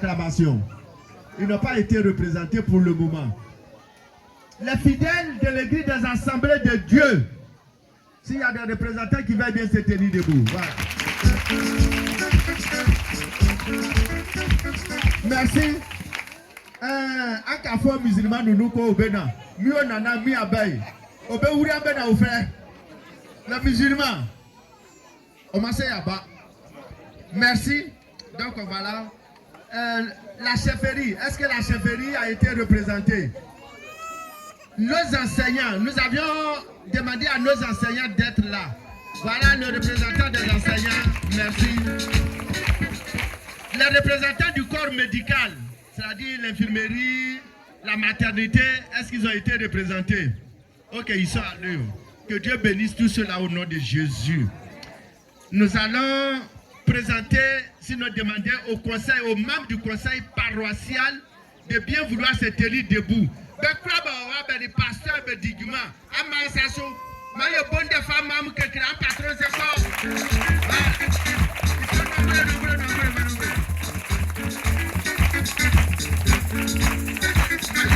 Acclamation. Ils n'ont pas été représentés pour le moment. Les fidèles de l'église des assemblées de Dieu. S'il y a des représentants qui veulent bien se tenir debout. Voilà. Merci. Un café musulman nous au Bénin. Mieux nana mi abeille. Au Béouria Bénin au frère. Les musulmans. On m'a là-bas. Merci. Donc voilà. La chefferie. Est-ce que la chefferie a été représentée? Nos enseignants, nous avions demandé à nos enseignants d'être là. Voilà le représentant des enseignants. Merci. Les représentants du corps médical, c'est-à-dire l'infirmerie, la maternité, est-ce qu'ils ont été représentés? Ok, ils sont à l'œuvre. Que Dieu bénisse tout cela au nom de Jésus. Nous allons présenter, si nous demandons au conseil, aux membres du conseil paroissial de bien vouloir se tenir debout. Les pasteurs me disent,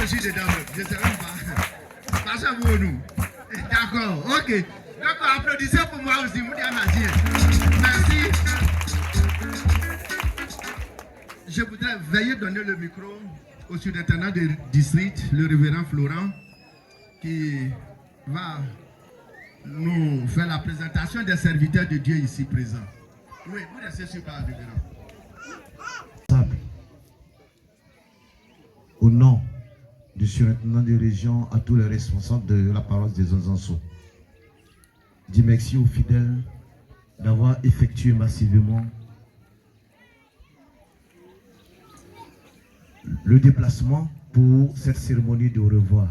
je suis dedans, je ne sais même pas. D'accord, ok. D'accord, applaudissez pour moi aussi. Merci. Je voudrais veiller donner le micro au surintendant du district, le révérend Florent, qui va nous faire la présentation des serviteurs de Dieu ici présents. Oui, vous restez sur par révérend. Au nom du surintendant de région, à tous les responsables de la paroisse des Onzanso, dis merci aux fidèles d'avoir effectué massivement le déplacement pour cette cérémonie de au revoir.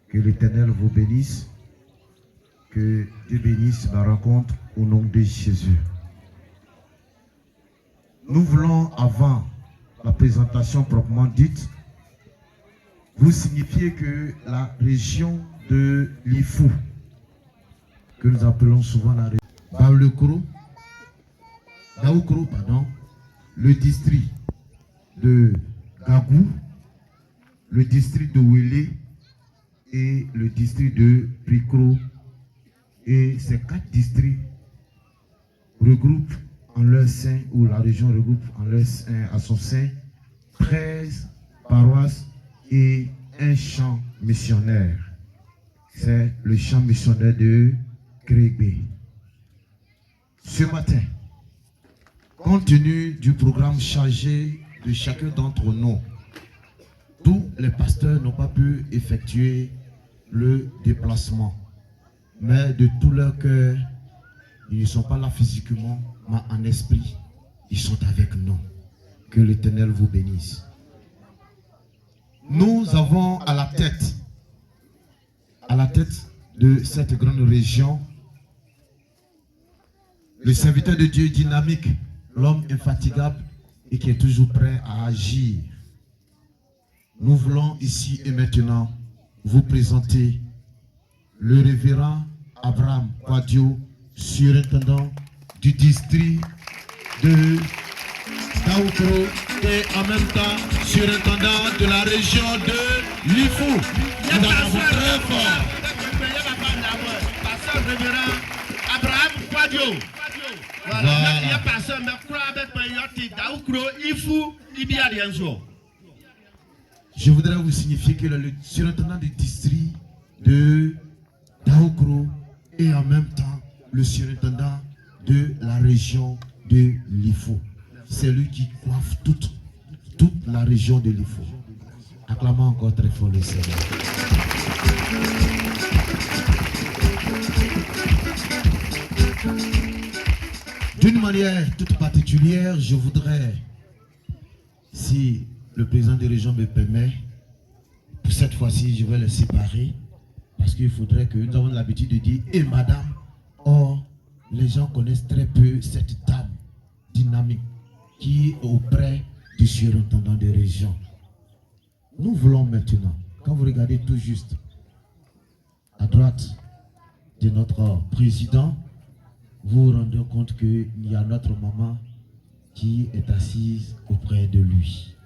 Que l'Éternel vous bénisse, que Dieu bénisse la rencontre au nom de Jésus. Nous voulons, avant la présentation proprement dite, vous signifier que la région de l'Ifou, que nous appelons souvent la région Daoukro, le district de Gagou, le district de Ouélé et le district de Pricro. Et ces 4 districts regroupent en leur sein, ou la région regroupe en leur sein, à son sein, 13 paroisses et un champ missionnaire. C'est le champ missionnaire de Crégbé. Ce matin, compte tenu du programme chargé de chacun d'entre nous, tous les pasteurs n'ont pas pu effectuer le déplacement. Mais de tout leur cœur, ils ne sont pas là physiquement, mais en esprit, ils sont avec nous. Que l'Éternel vous bénisse. Nous avons à la tête de cette grande région, le serviteur de Dieu dynamique, l'homme infatigable et qui est toujours prêt à agir. Nous voulons ici et maintenant vous présenter le révérend Abraham Quadio, surintendant du district de Daoukro et en même temps surintendant de la région de l'Ifou. Nous avons très fort. Pasteur révérend Abraham Quadio. Voilà. Il y a pasteur mais croit avec Daoukro, Ifou, il y a rien jour. Je voudrais vous signifier que le surintendant du district de Daoukro et en même temps le surintendant de la région de l'Ifou. C'est lui qui coiffe toute la région de l'Ifou. Acclamons encore très fort le Seigneur. D'une manière toute particulière, je voudrais, si le président de région me permet, pour cette fois-ci, je vais le séparer, parce qu'il faudrait que nous avons l'habitude de dire « et madame ». Or, les gens connaissent très peu cette dame dynamique qui est auprès du surintendant de région. Nous voulons maintenant, quand vous regardez tout juste à droite de notre président, vous vous rendez compte qu'il y a notre maman qui est assise auprès de lui.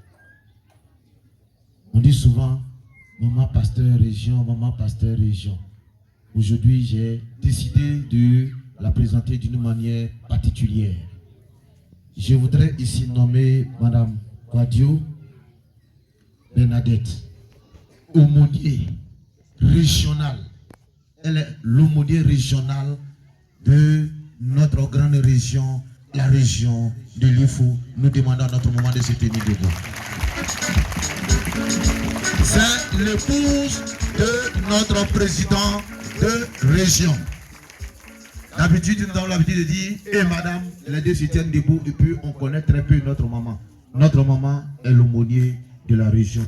On dit souvent, maman pasteur région, maman pasteur région. Aujourd'hui, j'ai décidé de la présenter d'une manière particulière. Je voudrais ici nommer Madame Kwadio Bernadette, aumônier régional. Elle est l'aumônier régional de notre grande région, la région de l'Ifou. Nous demandons à notre maman de se tenir debout. C'est l'épouse de notre président de région. D'habitude, nous avons l'habitude de dire, et madame, les deux se tiennent debout, et puis on connaît très peu notre maman. Notre maman est l'aumônier de la région.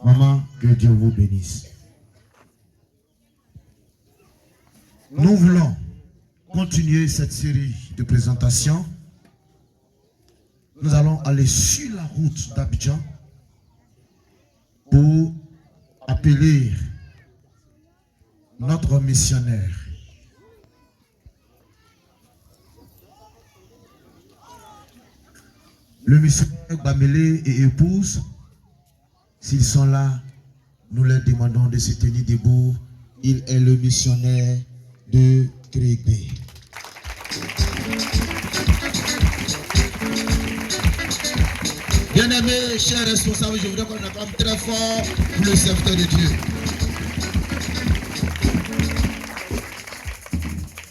Maman, que Dieu vous bénisse. Nous voulons continuer cette série de présentations. Nous allons aller sur la route d'Abidjan pour appeler notre missionnaire. Le missionnaire Bamélé et épouse, s'ils sont là, nous leur demandons de se tenir debout. Il est le missionnaire de Crégbé. Bien-aimés, chers responsables, je voudrais qu'on acclame très fort pour le serviteur de Dieu.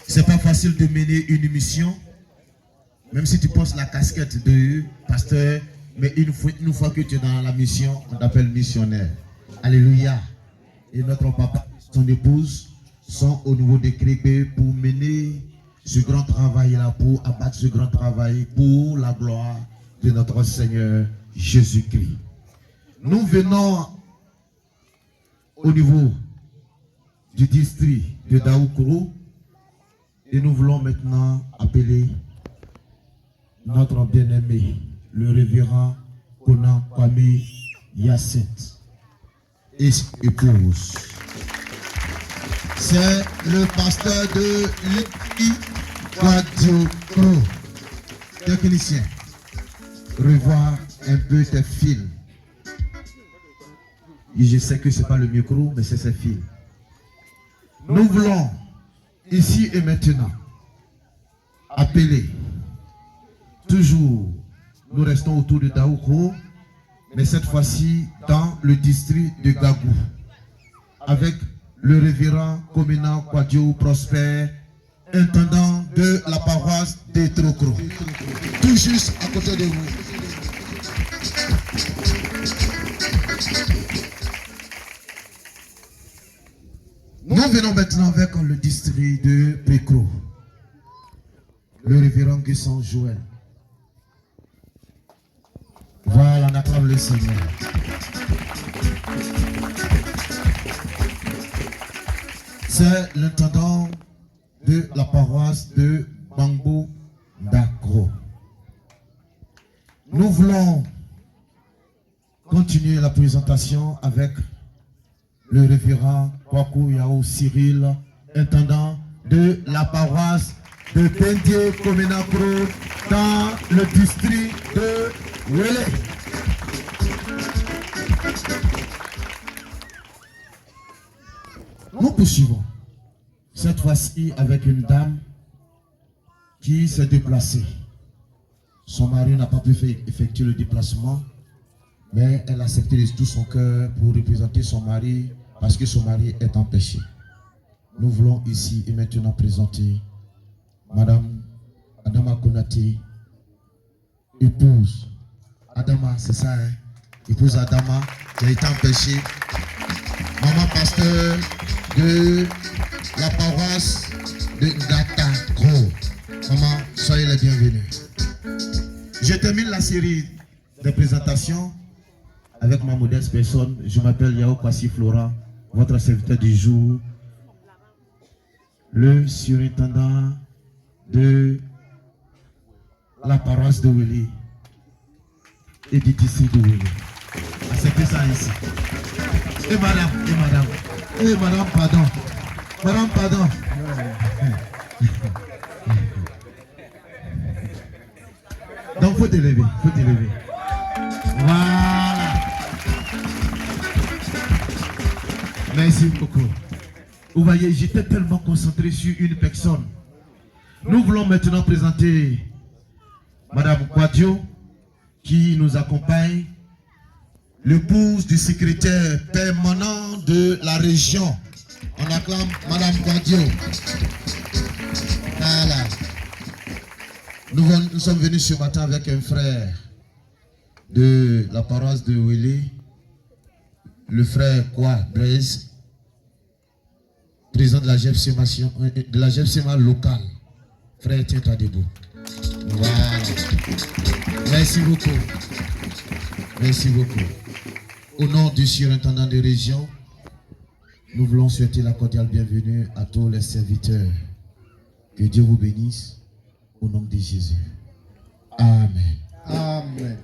C'est pas facile de mener une mission, même si tu portes la casquette de pasteur, mais une fois que tu es dans la mission, on t'appelle missionnaire. Alléluia. Et notre papa, son épouse, sont au niveau de Crégbé pour mener ce grand travail-là, pour abattre ce grand travail pour la gloire de notre Seigneur Jésus-Christ. Nous venons au niveau du district de Daoukro et nous voulons maintenant appeler notre bien-aimé, le révérend Conan Kwame Yacinthe et épouse. C'est le pasteur de l'I-Kwadio. Technicien, revoir un peu tes fils. Et je sais que ce n'est pas le micro, mais c'est ses fils. Nous voulons, ici et maintenant, appeler. Toujours, nous restons autour de Daoukro, mais cette fois-ci dans le district de Gagou, avec le révérend Komina Kwadio Prosper, intendant de la paroisse de Trocro. Tout juste à côté de vous. Nous venons maintenant avec le district de Pécro, le révérend Guesson Joël. Voilà, on acclame le Seigneur. C'est l'intendant de la paroisse de Bangbo Dakro. Nous voulons continuer la présentation avec le révérend Kwaku Yao Cyril, intendant de la paroisse de Pendier Komenakro dans le district de Wele. Nous poursuivons, cette fois-ci avec une dame qui s'est déplacée. Son mari n'a pas pu effectuer le déplacement, mais elle a accepté de tout son cœur pour représenter son mari parce que son mari est empêché. Nous voulons ici et maintenant présenter Madame Adama Konaté, épouse. Adama, c'est ça, hein? Épouse Adama qui a été empêchée. Maman pasteur de la paroisse de Ngatakro. Maman, soyez les bienvenus. Je termine la série de présentations avec ma modeste personne. Je m'appelle Yao Kwasi Flora, votre serviteur du jour, le surintendant de la paroisse de Wele et du district de Wele. Acceptez ça ici. Et madame, pardon. Madame, pardon. faut te lever, faut te lever. Voilà. Merci beaucoup. Vous voyez, j'étais tellement concentré sur une personne. Nous voulons maintenant présenter Madame Quadio, qui nous accompagne, l'épouse du secrétaire permanent de la région. On acclame Madame Quadio. Voilà. Nous sommes venus ce matin avec un frère de la paroisse de Wélé, le frère Blaise, président de la GFCMA locale. Frère, tiens-toi debout. Voilà. Merci beaucoup. Merci beaucoup. Au nom du surintendant de région, nous voulons souhaiter la cordiale bienvenue à tous les serviteurs. Que Dieu vous bénisse au nom de Jésus. Amen. Amen.